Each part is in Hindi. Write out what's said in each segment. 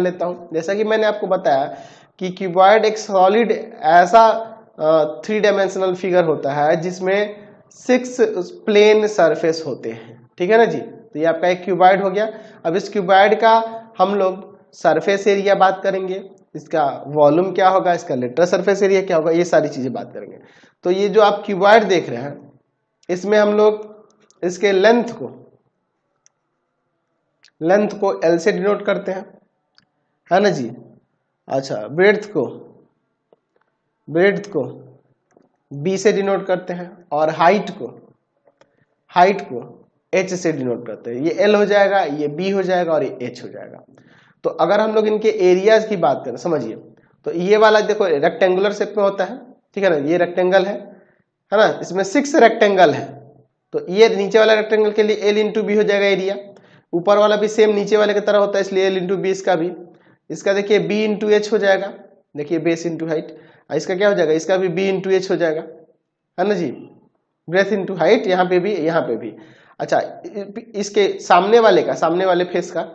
लेता हूं। जैसा कि मैंने आपको बताया कि क्यूबॉइड एक सॉलिड ऐसा 3 डायमेंशनल फिगर होता है जिसमें 6 प्लेन सरफेस होते हैं, ठीक है ना जी। तो ये आपका एक क्यूबॉइड हो गया। अब इस क्यूबॉइड का हम लोग सरफेस एरिया बात करेंगे, इसका वॉल्यूम क्या होगा, इसका लेटरल सरफेस एरिया क्या होगा, ये सारी चीजें बात करेंगे। तो ये जो आप क्यूबॉइड देख रहे हैं इसमें हम लोग इसके लेंथ को L से डिनोट करते हैं, है ना जी। अच्छा, ब्रेड्थ को B से डिनोट करते हैं और हाइट को H से डिनोट करते हैं। ये L हो जाएगा, ये B हो जाएगा और ये H हो जाएगा। तो अगर हम लोग इनके एरियाज की बात करें, समझिए, तो ये वाला देखो रेक्टेंगुलर शेप में होता है, ठीक है ना। ये रेक्टेंगल है ना, इसमें 6 रेक्टेंगल है। तो ये नीचे वाला रेक्टेंगल के लिए L इंटू बी हो जाएगा एरिया। ऊपर वाला भी सेम नीचे वाले की तरह होता है, इसलिए L इंटू बी इसका भी। इसका देखिए B इंटू एच हो जाएगा, देखिए बेस इंटू हाइट। इसका क्या हो जाएगा, इसका भी B इंटू एच हो जाएगा, है ना जी। ब्रेथ इंटू हाइट, यहाँ पे भी यहाँ पे भी। अच्छा, इसके सामने वाले फेस का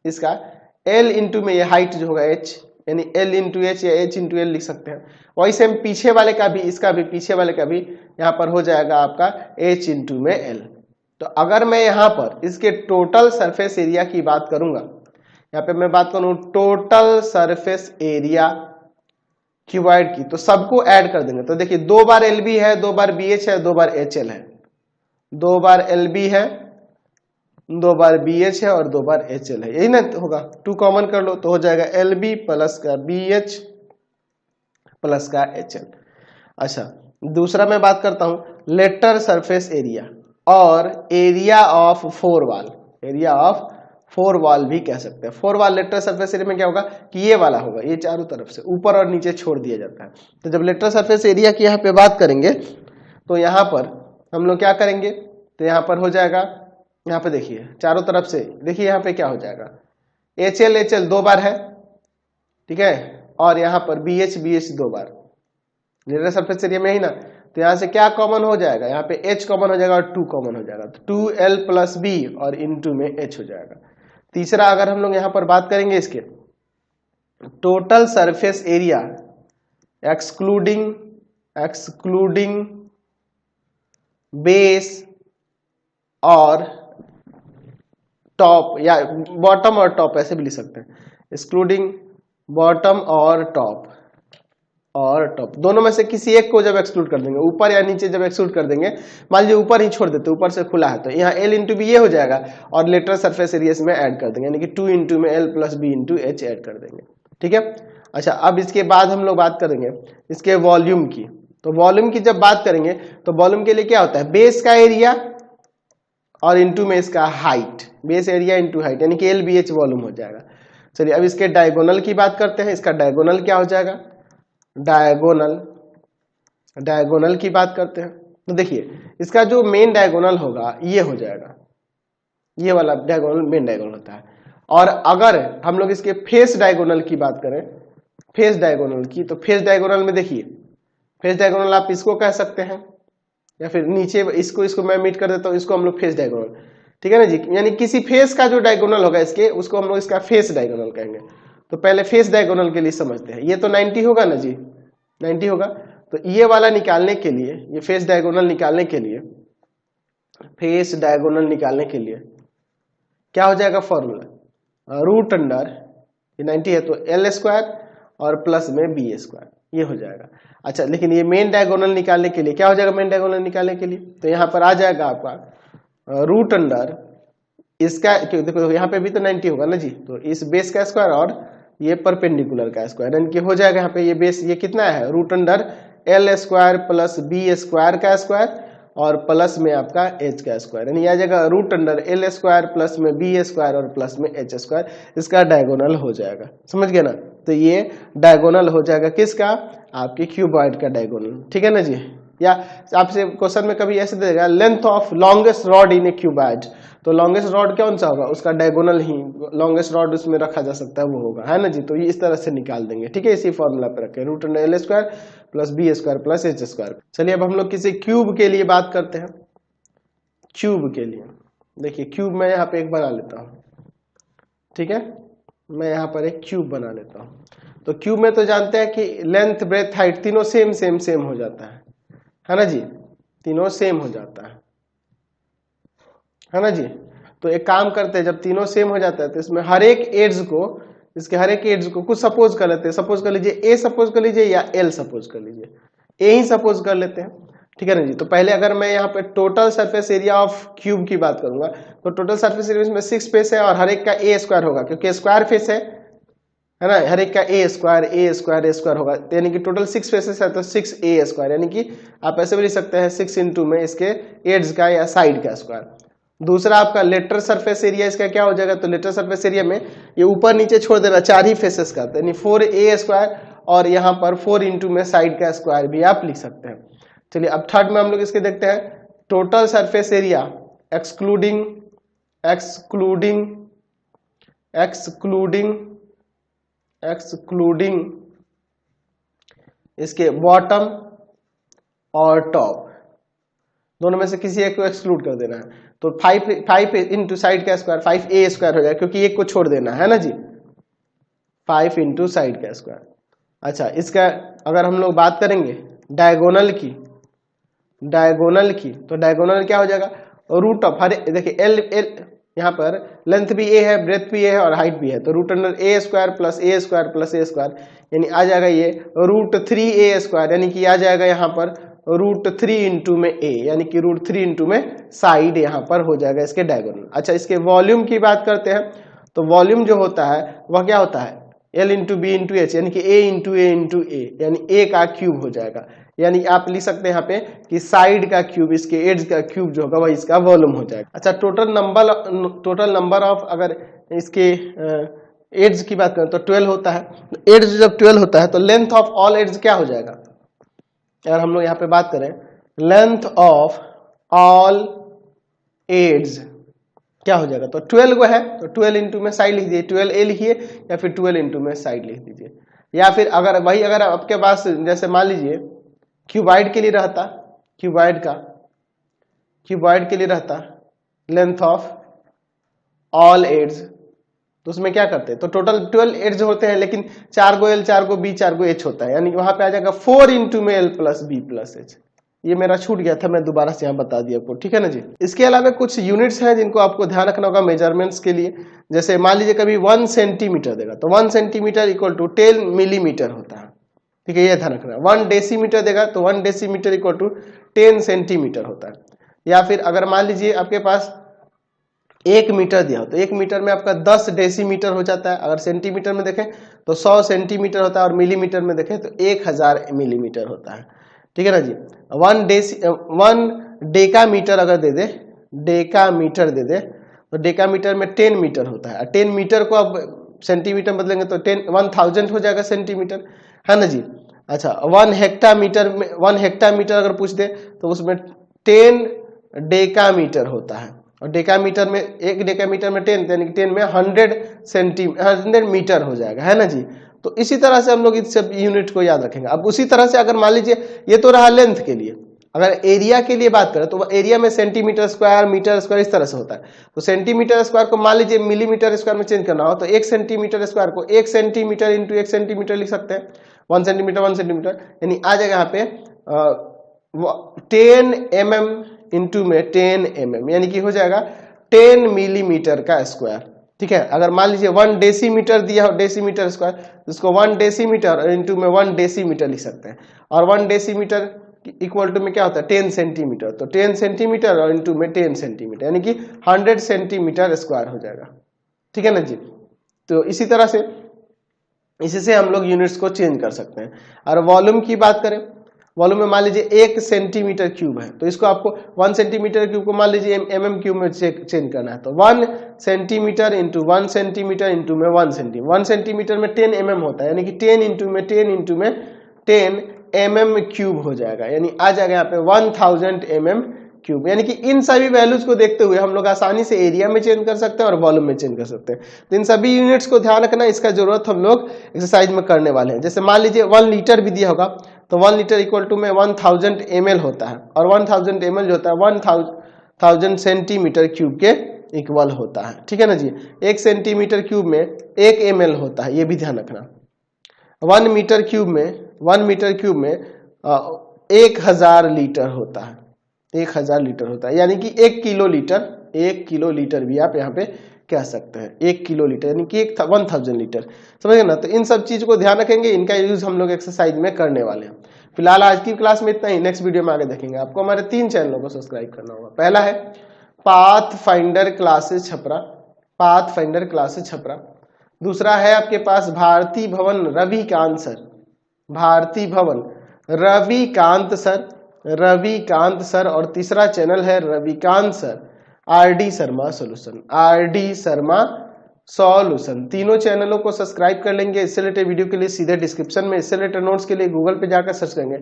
इसका L इंटू में ये हाइट जो होगा H, यानी L इंटू एच या H इंटू एल लिख सकते हैं। वही सेम पीछे वाले का भी, इसका भी पीछे वाले का भी यहाँ पर हो जाएगा आपका H इंटू में L। तो अगर मैं यहाँ पर इसके टोटल सरफेस एरिया की बात करूंगा, यहाँ पे मैं बात करूं टोटल सरफेस एरिया क्यूबॉइड की, तो सबको ऐड कर देंगे। तो देखिए 2 बार LB है, 2 बार BH है, 2 बार HL है, 2 बार LB है, 2 बार BH है और 2 बार HL है, यही ना होगा। 2 कॉमन कर लो तो हो जाएगा LB प्लस का BH प्लस का HL। अच्छा, दूसरा मैं बात करता हूं लेटरल सरफेस एरिया और area of 4 wall. Area of 4 wall भी कह सकते हैं। 4 वॉल लेटरल सरफेस एरिया में क्या होगा कि ये वाला होगा, ये चारों तरफ से ऊपर और नीचे छोड़ दिया जाता है। तो जब लेटरल सरफेस एरिया की यहाँ पे बात करेंगे तो यहाँ पर हम लोग क्या करेंगे, तो यहाँ पर हो जाएगा, यहाँ पे देखिए चारों तरफ से, देखिए यहाँ पे क्या हो जाएगा HL 2 बार है, ठीक है, और यहाँ पर BH 2 बार लेटरल सरफेस एरिया में ही ना। तो यहाँ से क्या कॉमन हो जाएगा, यहाँ पे H कॉमन हो जाएगा और 2 कॉमन हो जाएगा, तो 2L प्लस B और इनटू में H हो जाएगा। तीसरा अगर हम लोग यहाँ पर बात करेंगे इसके total surface area excluding base और टॉप, या बॉटम और टॉप ऐसे भी लिख सकते हैं, एक्सक्लूडिंग बॉटम और टॉप दोनों में से किसी एक को जब एक्सक्लूड कर देंगे, ऊपर या नीचे जब एक्सक्लूड कर देंगे, मान लीजिए ऊपर ही छोड़ देते, ऊपर से खुला है, तो यहाँ L इंटू बी ये हो जाएगा और लेटरल सरफेस एरिया में ऐड कर देंगे, यानी कि 2 इंटू में L plus B into H add कर देंगे, ठीक है। अच्छा, अब इसके बाद हम लोग बात करेंगे इसके वॉल्यूम की। तो वॉल्यूम की जब बात करेंगे तो वॉल्यूम के लिए क्या होता है, बेस का एरिया और इंटू में इसका height, base area into height, यानी कि LBH वॉल्यूम हो जाएगा। चलिए अब इसके डायगोनल की बात करते हैं। इसका डायगोनल क्या हो जाएगा, डायगोनल की बात करते हैं। तो देखिए इसका जो मेन डायगोनल होगा ये हो जाएगा, ये वाला डायगोनल मेन डायगोनल होता है। और अगर हम लोग इसके फेस डायगोनल की बात करें, फेस डायगोनल की, तो फेस डायगोनल में देखिए, फेस डायगोनल आप इसको कह सकते हैं या फिर नीचे इसको मैं मीट कर देता हूं, इसको हम लोग फेस डायगोनल, ठीक है ना जी। यानी किसी फेस का जो डायगोनल होगा इसके, उसको हम लोग इसका फेस डायगोनल कहेंगे। तो पहले फेस डायगोनल के लिए समझते हैं। ये तो 90 होगा ना जी, 90 होगा। तो ये वाला निकालने के लिए, ये फेस डायगोनल निकालने के लिए, फेस डायगोनल निकालने के लिए क्या हो जाएगा फॉर्मूला, रूट अंडर, ये 90 है तो L स्क्वायर और प्लस में B स्क्वायर, ये हो जाएगा। अच्छा, लेकिन ये मेन डायगोनल निकालने के लिए क्या हो जाएगा, मेन डायगोनल निकालने के लिए तो यहाँ पर आ जाएगा आपका रूट अंडर इसका, देखो यहाँ पे भी तो 90 होगा ना जी, तो इस बेस का स्क्वायर और ये परपेंडिकुलर का स्क्वायर, यानी कि हो जाएगा यहाँ पे ये बेस ये कितना है, root under L square plus B square का स्क्वायर और प्लस में आपका H का स्क्वायर, यानी आ जाएगा root under L square plus में B स्क्वायर और प्लस में H स्क्वायर, इसका डायगोनल हो जाएगा। समझ गए ना। तो ये डायगोनल हो जाएगा किसका, आपके क्यूबॉइड का डायगोनल, ठीक है ना जी। या आपसे क्वेश्चन में कभी ऐसे देगा length of longest rod in A cuboid, तो लॉन्गेस्ट रॉड कौन सा होगा, उसका डायगोनल ही लॉन्गेस्ट रॉड उसमें रखा जा सकता है वो होगा, है ना जी। तो ये इस तरह से निकाल देंगे, ठीक है, इसी फॉर्मूला पे रखें, root under L square plus B square plus H square. चलिए अब हम लोग किसी क्यूब के लिए बात करते हैं। क्यूब के लिए देखिए, क्यूब मैं यहाँ पे एक बना लेता हूँ, ठीक है, मैं यहाँ पर एक क्यूब बना लेता हूँ। तो क्यूब में तो जानते हैं कि लेंथ ब्रेथ हाइट तीनों सेम सेम सेम हो जाता है ना जी, तीनों सेम हो जाता है ना जी। तो एक काम करते हैं, जब तीनों सेम हो जाता है तो इसमें हर एक एड्स को, इसके हर एक एड्स को कुछ सपोज कर लेते हैं। सपोज कर लीजिए ए सपोज कर लीजिए या एल सपोज कर लीजिए, ए ही सपोज कर लेते हैं, ठीक है ना जी। तो पहले अगर मैं यहाँ पे total surface area of cube की बात करूंगा तो टोटल सरफेस एरिया में 6 फेस है और हर एक का ए स्क्वायर होगा, क्योंकि स्क्वायर फेस है ना, हर एक का ए स्क्वायर होगा, तो यानी कि टोटल 6 फेसेस है तो 6 ए स्क्वायर, यानी कि आप ऐसे भी लिख सकते हैं 6 इंटू में इसके एड्स का या साइड का स्क्वायर। दूसरा आपका लेटरल सरफेस एरिया, इसका क्या हो जाएगा, तो लेटरल सरफेस एरिया में ये ऊपर नीचे छोड़ देना 4 ही फेसेस का, यानी 4a स्क्वायर, और यहाँ पर 4 इंटू में साइड का स्क्वायर भी आप लिख सकते हैं। चलिए अब थर्ड में हम लोग इसके देखते हैं, टोटल सरफेस एरिया एक्सक्लूडिंग इसके बॉटम और टॉप, दोनों में से किसी एक को एक्सक्लूड कर देना है। तो 5 इंटू साइड का स्क्वायर 5a स्क्वायर हो जाएगा, क्योंकि एक को छोड़ देना है ना जी, 5 इंटू साइड का स्क्वायर। अच्छा, इसका अगर हम लोग बात करेंगे डायगोनल की, तो डायगोनल क्या हो जाएगा, रूट ऑफ, हर देखिए एल यहाँ पर लेंथ भी ए है, ब्रेथ भी ए है और हाइट भी है, तो रूट अंडर ए स्क्वायर प्लस ए स्क्वायर प्लस ए स्क्वायर, यानी आ जाएगा ये रूट 3a स्क्वायर, यानी कि आ जाएगा यहाँ पर रूट 3 इंटू में ए, यानी कि रूट 3 इंटू में साइड यहाँ पर हो जाएगा इसके डायगोनल। अच्छा, इसके वॉल्यूम की बात करते हैं, तो वॉल्यूम जो होता है वह क्या होता है, L into B into H, यानी कि ए इंटू ए इंटू ए, यानी ए का क्यूब हो जाएगा, यानी आप लिख सकते हैं यहाँ पे कि साइड का क्यूब, इसके एड्स का क्यूब जो होगा वह इसका वॉल्यूम हो जाएगा। अच्छा, टोटल नंबर ऑफ, अगर इसके एड्स की बात करें तो 12 होता है, एड्स जब 12 होता है तो लेंथ ऑफ ऑल एड्स क्या हो जाएगा, अगर हम लोग यहाँ पे बात करें लेंथ ऑफ ऑल एड्स क्या हो जाएगा, तो 12 को है तो 12 इंटू में साइड लिख दीजिए, 12a लिखिए या फिर 12 इंटू में साइड लिख दीजिए, या फिर अगर वही अगर आपके पास जैसे मान लीजिए क्यूबाइड के लिए रहता, क्यूबाइड के लिए रहता लेंथ ऑफ ऑल एड्स, तो उसमें क्या करते हैं, तो टोटल 12 एड्स होते हैं, लेकिन 4 गो एल 4 गो बी 4 गो एच होता है, यानी वहां पे आ जाएगा 4 इंटू में L plus B plus H. ये मेरा छूट गया था, मैं दोबारा से यहाँ बता दिया आपको, ठीक है ना जी। इसके अलावा कुछ यूनिट्स हैं जिनको आपको ध्यान रखना होगा मेजरमेंट्स के लिए, जैसे मान लीजिए कभी 1 सेंटीमीटर देगा तो 1 सेंटीमीटर इक्वल टू 10 मिलीमीटर होता है, ठीक है, ये ध्यान रखना। 1 डेसीमीटर देगा तो 1 डेसीमीटर इक्वल टू 10 सेंटीमीटर होता है। या फिर अगर मान लीजिए आपके पास 1 मीटर दिया हो तो 1 मीटर में आपका 10 डेसीमीटर हो जाता है, अगर सेंटीमीटर में देखें तो 100 सेंटीमीटर होता है, और मिलीमीटर में देखें तो 1000 मिलीमीटर होता है, ठीक है ना जी। 1 डेकामीटर अगर दे दे, तो डेकामीटर में 10 मीटर होता है, 10 मीटर को अब सेंटीमीटर में बदलेंगे तो 1000 हो जाएगा सेंटीमीटर, है ना जी। अच्छा, 1 हेक्टामीटर अगर पूछ दे तो उसमें 10 डेकामीटर होता है, और डेकामीटर में 1 डेकामीटर में 10, यानी 10 में 100 मीटर हो जाएगा, है ना जी। तो इसी तरह से हम लोग इस सब यूनिट को याद रखेंगे। अब उसी तरह से अगर मान लीजिए ये तो रहा लेंथ के लिए, अगर एरिया के लिए बात करें तो एरिया में सेंटीमीटर स्क्वायर, मीटर स्क्वायर इस तरह से होता है, तो सेंटीमीटर स्क्वायर को मान लीजिए मिलीमीटर स्क्वायर में चेंज करना हो तो 1 सेंटीमीटर स्क्वायर को 1 सेंटीमीटर इंटू 1 सेंटीमीटर लिख सकते हैं, 1 सेंटीमीटर, यानी आ जाएगा यहाँ पे 10 mm इंटू में 10 mm, यानी कि हो जाएगा 10 मिलीमीटर का स्क्वायर, ठीक है। अगर मान लीजिए 1 डेसीमीटर दिया हो, डेसीमीटर स्क्वायर, इसको 1 डेसीमीटर इंटू में 1 डेसीमीटर लिख सकते हैं, और 1 डेसीमीटर इक्वल टू में क्या होता है 10 सेंटीमीटर, तो 10 सेंटीमीटर और इंटू में 10 सेंटीमीटर, यानी कि 100 सेंटीमीटर स्क्वायर हो जाएगा, ठीक है ना जी। तो इसी तरह से इसी से हम लोग यूनिट्स को चेंज कर सकते हैं। और वॉल्यूम की बात करें, वॉल्यूम में मान लीजिए 1 सेंटीमीटर क्यूब है, तो इसको आपको 1 सेंटीमीटर क्यूब को मान लीजिए mm क्यूब में चेंज करना है, तो 1 सेंटीमीटर इंटू 1 सेंटीमीटर इंटू में 1 सेंटीमीटर, 1 सेंटीमीटर में 10 mm होता है, यानी कि 10 इंटू में 10 इंटू में 10 mm क्यूब हो जाएगा, यानी आ जाएगा यहाँ पे 1000 mm क्यूब। यानी कि इन सभी वैल्यूज को देखते हुए हम लोग आसानी से एरिया में चेंज कर सकते हैं और वॉल्यूम में चेंज कर सकते हैं। तो इन सभी यूनिट्स को ध्यान रखना, इसका जरूरत हम लोग एक्सरसाइज में करने वाले हैं। जैसे मान लीजिए 1 लीटर भी दिया होगा तो 1 लीटर इक्वल टू में 1000 ml होता है, और 1000 ml जो होता है 1000 सेंटीमीटर क्यूब के इक्वल होता है, ठीक है ना जी। 1 सेंटीमीटर क्यूब में 1 ml होता है, ये भी ध्यान रखना। 1 मीटर क्यूब में 1000 लीटर होता है, 1000 लीटर होता है, यानी कि 1 किलो लीटर भी आप यहाँ पे कह सकते हैं। 1 किलो लीटर यानी कि 1000 लीटर, समझ गए ना। तो इन सब चीज को ध्यान रखेंगे, इनका यूज हम लोग एक्सरसाइज में करने वाले हैं। फिलहाल आज की क्लास में इतना ही, नेक्स्ट वीडियो में आगे देखेंगे। आपको हमारे 3 चैनलों को सब्सक्राइब करना होगा। पहला है पाथफाइंडर क्लासेस छपरा, दूसरा है आपके पास भारती भवन रविकांत सर, और तीसरा चैनल है Ravikant sir RD Sharma solution. तीनों चैनलों को सब्सक्राइब कर लेंगे। इससे रिलेटेड वीडियो के लिए सीधे डिस्क्रिप्शन में, इससे रिलेटेड नोट्स के लिए गूगल पे जाकर सर्च करेंगे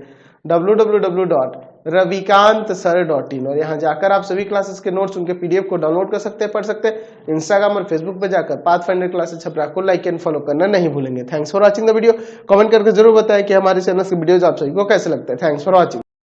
www.ravikantsir.in, और यहाँ जाकर आप सभी क्लासेस के नोट्स, उनके PDF को डाउनलोड कर सकते हैं, पढ़ सकते हैं। इंस्टाग्राम और फेसबुक पे जाकर पाथफाइंडर क्लासेस छपरा को लाइक एंड फॉलो करना नहीं भूलेंगे। Thanks for watching the video. Comment करके जरूर बताएं कि हमारे चैनल के वीडियोज आप सभी को कैसे लगते हैं। Thanks for watching.